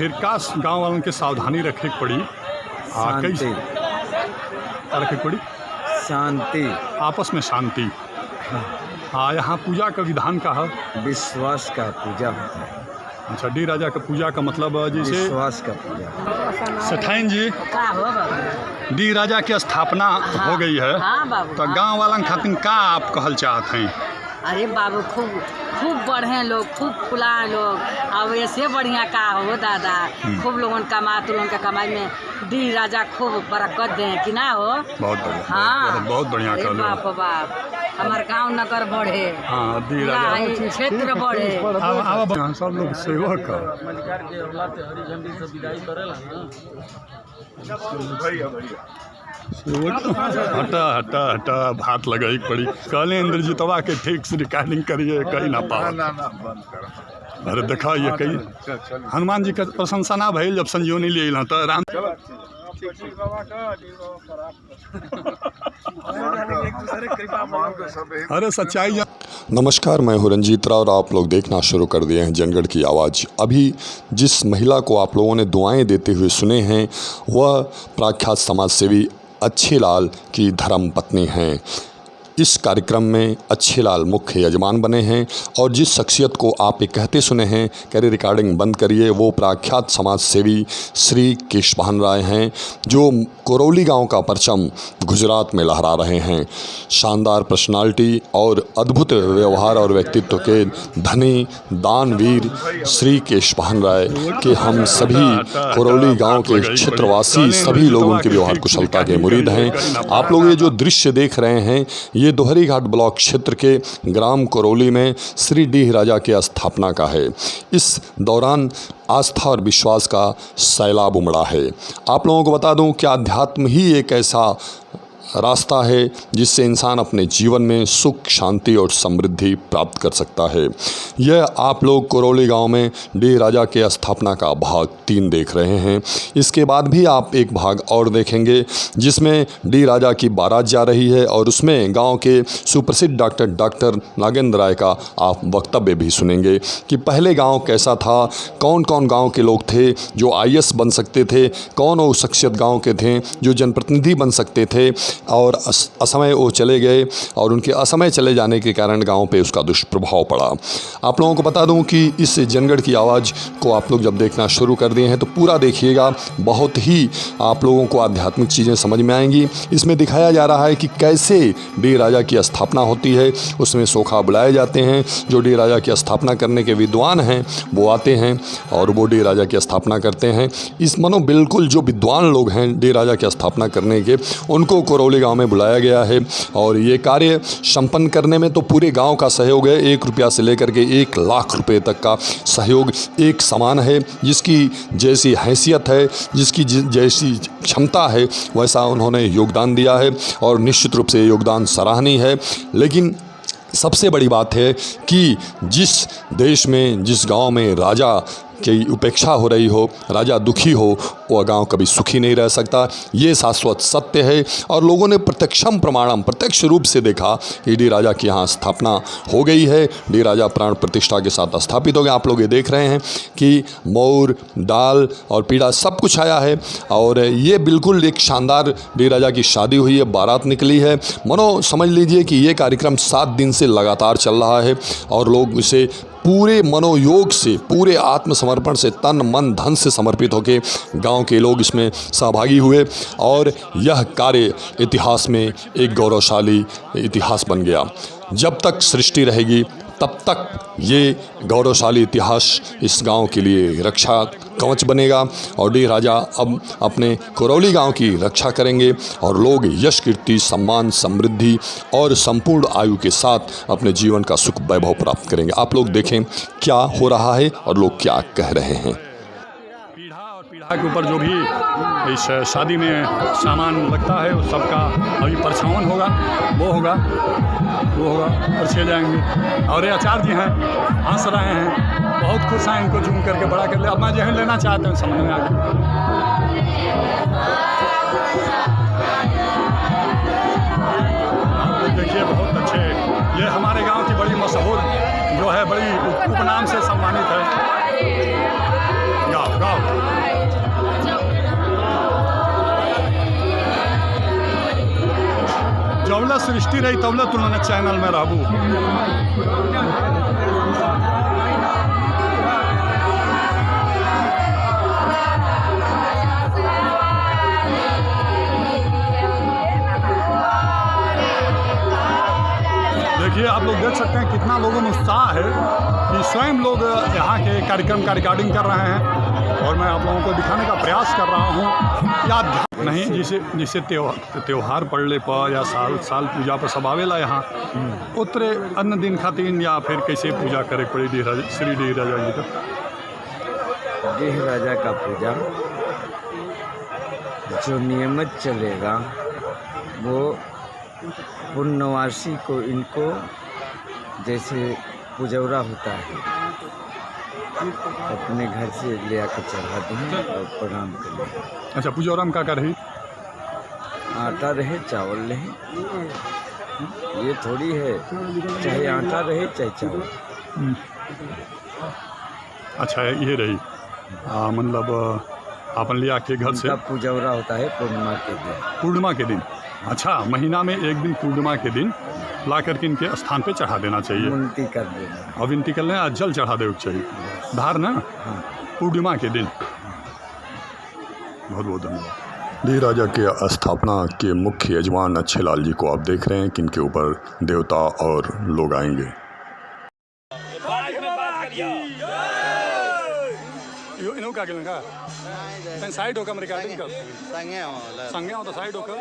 फिर का गांव वालों के सावधानी रखे के पड़ी। शांति रखे पड़ी शांति आपस में शांति। हाँ, यहाँ पूजा का विधान का है। विश्वास का पूजा होता है। अच्छा, डी राजा का पूजा का मतलब जैसे विश्वास का पूजा। सेठाइन जी, का हो बाबू? डी राजा की स्थापना हो गई है, हाँ बाबू। तो गांव वालन खातिर का आप कहल चाहते हैं? अरे बाबू खूब खूब बढ़े लोग, खूब फुलाए लोग। अब ऐसे बढ़िया का हो दादा, खूब लोगन कमा तो लोगन के कमाई में डी राजा खूब बरकत दे कि ना हो। बहुत बढ़िया। हाँ, बहुत बढ़िया अरे कहलो। बाप बाप, हमार गांव नगर बढ़े। हाँ, डी पूरा राजा ई क्षेत्र बढ़े। अब सब लोग सेवक है। मलिकार के औलाद से हरी झंडी से विदाई करेला ना। हटा हटा हटा भात लगाई पड़ी। कहले इंद्रजीतवा के ठीक से रिकॉर्डिंग करिए, कहीं ना पा। अरे देखा ये कहीं हनुमान जी का प्रशंसा ना भइल जब संजीवनी ले अइला तो राम। अरे सच्चाई। नमस्कार, मैं हूं रंजीत राव और आप लोग देखना शुरू कर दिए हैं जनगढ़ की आवाज़। अभी जिस महिला को आप लोगों ने दुआएं देते हुए सुने हैं वह प्रख्यात समाज सेवी अच्छे लाल की धर्म पत्नी हैं। इस कार्यक्रम में अच्छे लाल मुख्य यजमान बने हैं और जिस शख्सियत को आप ये कहते सुने हैं कह रिकॉर्डिंग बंद करिए, वो प्रख्यात समाज सेवी श्री केशभान राय हैं जो करौली गांव का परचम गुजरात में लहरा रहे हैं। शानदार पर्सनालिटी और अद्भुत व्यवहार और व्यक्तित्व के धनी दानवीर श्री केशभान राय के हम सभी करौली गांव के क्षेत्रवासी सभी लोग उनकी व्यवहार कुशलता के मुरीद हैं। आप लोग ये जो दृश्य देख रहे हैं ये दोहरी घाट ब्लॉक क्षेत्र के ग्राम करौली में श्री डी राजा के स्थापना का है। इस दौरान आस्था और विश्वास का सैलाब उमड़ा है। आप लोगों को बता दूं कि अध्यात्म ही एक ऐसा रास्ता है जिससे इंसान अपने जीवन में सुख, शांति और समृद्धि प्राप्त कर सकता है। यह आप लोग करौली गांव में डी राजा के स्थापना का भाग 3 देख रहे हैं। इसके बाद भी आप एक भाग और देखेंगे जिसमें डी राजा की बारात जा रही है और उसमें गांव के सुप्रसिद्ध डॉक्टर नागेंद्र राय का आप वक्तव्य भी सुनेंगे कि पहले गांव कैसा था, कौन कौन गांव के लोग थे जो IAS बन सकते थे, कौन वो शख्सियत गाँव के थे जो जनप्रतिनिधि बन सकते थे और असमय वो चले गए और उनके असमय चले जाने के कारण गांव पे उसका दुष्प्रभाव पड़ा। आप लोगों को बता दूं कि इस जनगढ़ की आवाज़ को आप लोग जब देखना शुरू कर दिए हैं तो पूरा देखिएगा, बहुत ही आप लोगों को आध्यात्मिक चीज़ें समझ में आएंगी। इसमें दिखाया जा रहा है कि कैसे डी राजा की स्थापना होती है। उसमें सोखा बुलाए जाते हैं, जो डी राजा की स्थापना करने के विद्वान हैं वो आते हैं और वो डी राजा की स्थापना करते हैं। इस मनो बिल्कुल जो विद्वान लोग हैं डी राजा की स्थापना करने के, उनको करौली गांव में बुलाया गया है और ये कार्य संपन्न करने में तो पूरे गांव का सहयोग है। 1 रुपया से लेकर के 1 लाख रुपए तक का सहयोग एक समान है। जिसकी जैसी हैसियत है, जिसकी जैसी क्षमता है वैसा उन्होंने योगदान दिया है और निश्चित रूप से योगदान सराहनीय है। लेकिन सबसे बड़ी बात है कि जिस देश में, जिस गांव में राजा की उपेक्षा हो रही हो, राजा दुखी हो, वह गांव कभी सुखी नहीं रह सकता। ये शाश्वत सत्य है और लोगों ने प्रत्यक्षम प्रमाणम प्रत्यक्ष रूप से देखा कि डी राजा की यहाँ स्थापना हो गई है। डी राजा प्राण प्रतिष्ठा के साथ स्थापित हो गए। आप लोग ये देख रहे हैं कि मोर, डाल और पीड़ा सब कुछ आया है और ये बिल्कुल एक शानदार डी राजा की शादी हुई है, बारात निकली है। मनो समझ लीजिए कि ये कार्यक्रम 7 दिन से लगातार चल रहा है और लोग इसे पूरे मनोयोग से, पूरे आत्मसमर्पण से, तन मन धन से समर्पित होकर गांव के लोग इसमें सहभागी हुए और यह कार्य इतिहास में एक गौरवशाली इतिहास बन गया। जब तक सृष्टि रहेगी तब तक ये गौरवशाली इतिहास इस गांव के लिए रक्षा कवच बनेगा और डी राजा अब अपने करौली गांव की रक्षा करेंगे और लोग यश, कीर्ति, सम्मान, समृद्धि और संपूर्ण आयु के साथ अपने जीवन का सुख वैभव प्राप्त करेंगे। आप लोग देखें क्या हो रहा है और लोग क्या कह रहे हैं। पीढ़ा के ऊपर जो भी इस शादी में सामान लगता है उस सबका अभी परछावन होगा, वो होगा परछे जाएंगे। और ये आचार्य जी हैं, हंस रहे हैं, बहुत खुश हैं, इनको जूम करके बड़ा कर ले। अब मैं जहन लेना चाहता हूँ, समझ में आ गया। आप लोग देखिए बहुत अच्छे, ये हमारे गांव की बड़ी मशहूर जो है, बड़ी उपनाम से सम्मानित है। गाओ गाओ। जबले सृष्टि रही तबले तुलना चैनल में रहबू। देखिए आप लोग देख सकते हैं कितना लोगों में उत्साह है कि स्वयं लोग यहाँ के कार्यक्रम का रिकॉर्डिंग कर रहे हैं और मैं आप लोगों को दिखाने का प्रयास कर रहा हूँ। याद नहीं जिसे त्योहार पड़ने पर या साल पूजा पर सब आवेला यहाँ उतरे अन्य दिन खातिर या फिर कैसे पूजा करे पड़ी श्री डी राजा जी का। डेह राजा का पूजा जो नियमित चलेगा वो पूर्णवासी को इनको जैसे पुजौरा होता है अपने घर से ले आकर चढ़ा दें और प्रणाम करें। अच्छा पुजौरा में क्या रही? आटा रहे चावल रहे, ये थोड़ी है चाहे आटा रहे चाहे चावल। अच्छा ये रही मतलब अपन लिया के घर से पुजौरा होता है पूर्णिमा के दिन। पूर्णिमा के दिन अच्छा महीना में एक दिन पूर्णिमा के दिन ला करके इनके स्थान पे चढ़ा देना चाहिए। विनती कर देना और विनती कर लें जल चढ़ा देना चाहिए धार ना पूर्णिमा के दिन। बहुत बहुत धन्यवाद। डी राजा के स्थापना के मुख्य यजमान अच्छे लाल जी को आप देख रहे हैं कि इनके ऊपर देवता और लोग आएंगे। का केलंगा तन साइड होकर रिकॉर्डिंग कर संगे हो तो साइड होकर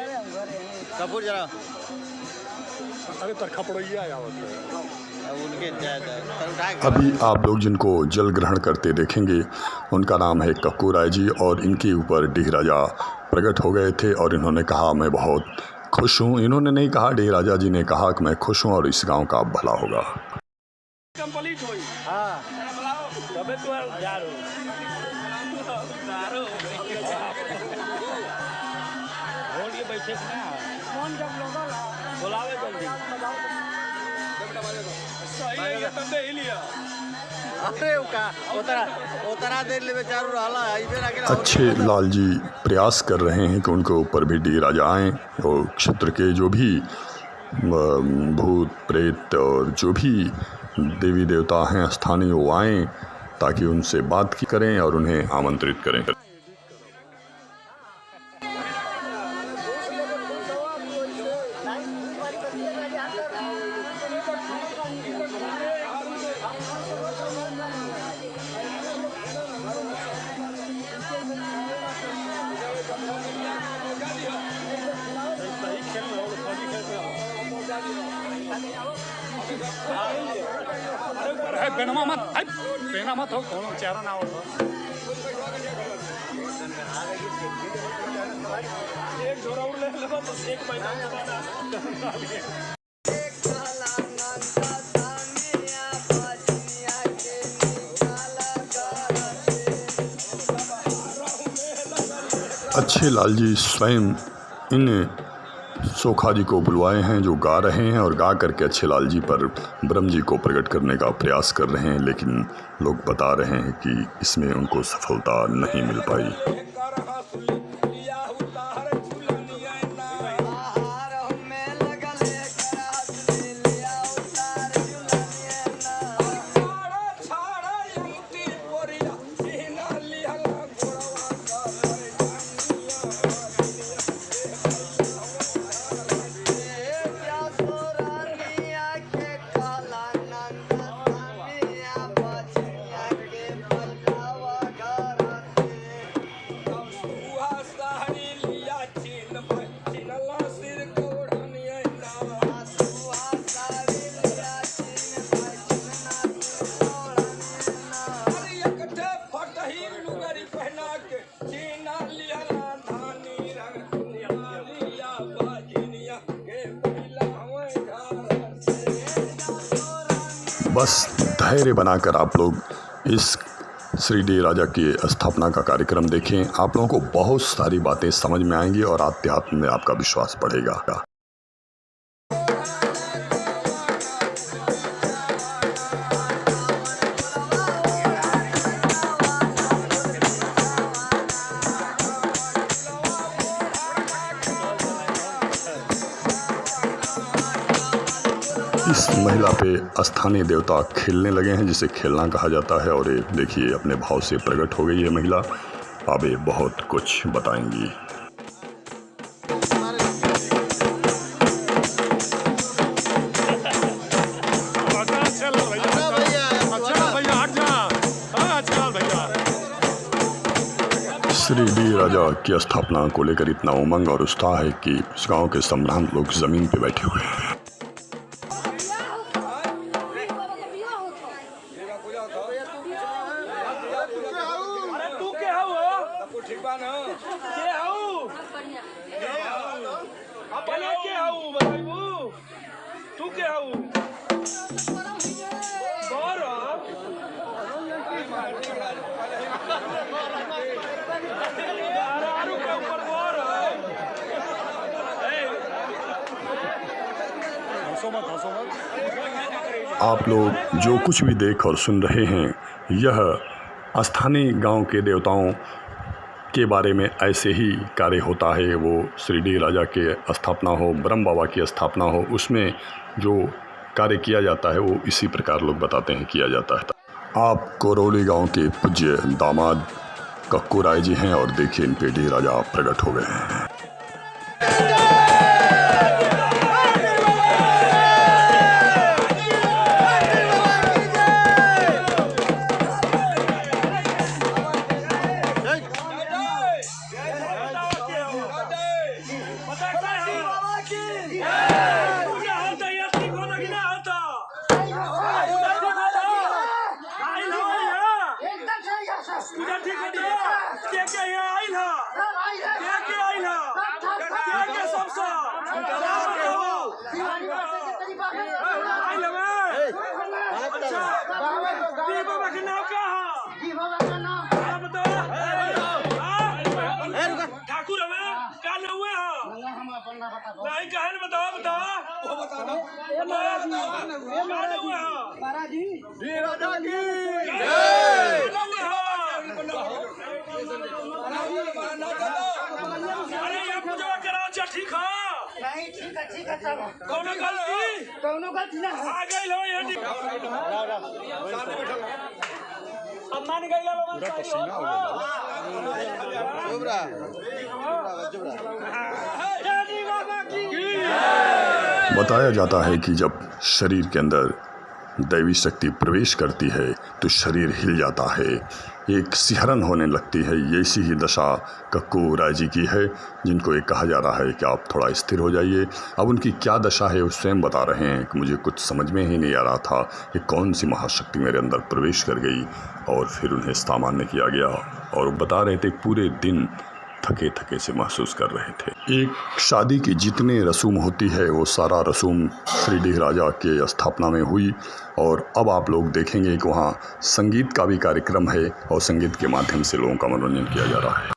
कपूर जरा अरे तरखा पड़ोइया आया उनके अभी आप लोग जिनको जल ग्रहण करते देखेंगे उनका नाम है कक्कू राय जी और इनके ऊपर डी राजा प्रकट हो गए थे और इन्होंने कहा मैं बहुत खुश हूँ। इन्होंने नहीं कहा, डी राजा जी ने कहा कि मैं खुश हूँ और इस गांव का भला होगा। कंप्लीट होई हां तबे तो यार होल के बैठे ना कौन जब लोगल बुलावे जल्दी सही है तंदे ही लिया अरे का उतरा देर ले बेचारू रहला हाईवे आगे। अच्छे लाल जी प्रयास कर रहे हैं कि उनके ऊपर भी डी राजा आएँ और क्षेत्र के जो भी भूत प्रेत और जो भी देवी देवता हैं स्थानीय वो आएँ ताकि उनसे बात करें और उन्हें आमंत्रित करें। बेनमा मत हो कौन चेहरा ना हो एक जोड़ा उड़ ले तो एक महीना अच्छे लाल जी स्वयं इन सोखा जी को बुलवाए हैं जो गा रहे हैं और गा करके अच्छे लाल जी पर ब्रह्म जी को प्रकट करने का प्रयास कर रहे हैं, लेकिन लोग बता रहे हैं कि इसमें उनको सफलता नहीं मिल पाई। बस धैर्य बनाकर आप लोग इस श्री डी राजा की स्थापना का कार्यक्रम देखें। आप लोगों को बहुत सारी बातें समझ में आएंगी और आध्यात्म में आपका विश्वास बढ़ेगा। इस महिला पे स्थानीय देवता खेलने लगे हैं, जिसे खेलना कहा जाता है। और ये देखिए अपने भाव से प्रकट हो गई है महिला, अब ये बहुत कुछ बताएंगी। श्री डी राजा की स्थापना को लेकर इतना उमंग और उत्साह है कि इस गांव के संभ्रांत लोग जमीन पे बैठे हुए हैं। आप लोग जो कुछ भी देख और सुन रहे हैं, यह स्थानीय गांव के देवताओं के बारे में ऐसे ही कार्य होता है। वो श्री डी राजा के स्थापना हो, ब्रह्म बाबा की स्थापना हो, उसमें जो कार्य किया जाता है वो इसी प्रकार लोग बताते हैं किया जाता है। आप कोरोली गांव के पूज्य दामाद कक्कू राय जी हैं और देखिए इन पे डी राजा प्रकट हो गए हैं। नहीं कहन बताओ ठीक है कौनो गलती ना आ गई लो ये अब मान गई लो पूरा पसीना हो गया। चुप रहा बताया जाता है कि जब शरीर के अंदर दैवी शक्ति प्रवेश करती है तो शरीर हिल जाता है, एक सिहरन होने लगती है। ऐसी ही दशा कक्कू राय जी की है, जिनको ये कहा जा रहा है कि आप थोड़ा स्थिर हो जाइए। अब उनकी क्या दशा है वो स्वयं बता रहे हैं कि मुझे कुछ समझ में ही नहीं आ रहा था कि कौन सी महाशक्ति मेरे अंदर प्रवेश कर गई और फिर उन्हें सामान्य किया गया। और वो बता रहे थे पूरे दिन थके थके से महसूस कर रहे थे। एक शादी की जितने रसूम होती है वो सारा रसूम श्री डी राजा के स्थापना में हुई। और अब आप लोग देखेंगे कि वहाँ संगीत का भी कार्यक्रम है और संगीत के माध्यम से लोगों का मनोरंजन किया जा रहा है।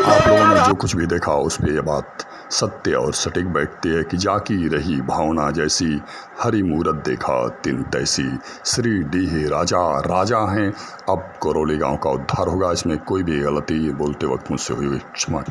आप लोगों ने जो कुछ भी देखा उस पे ये बात सत्य और सटीक बैठती है कि जाकी रही भावना जैसी, हरि मूरत देखा तिन तैसी। श्री डी राजा राजा हैं। अब कोरोली गांव का उद्धार होगा, इसमें कोई भी गलती बोलते वक्त मुझसे हुई क्षमा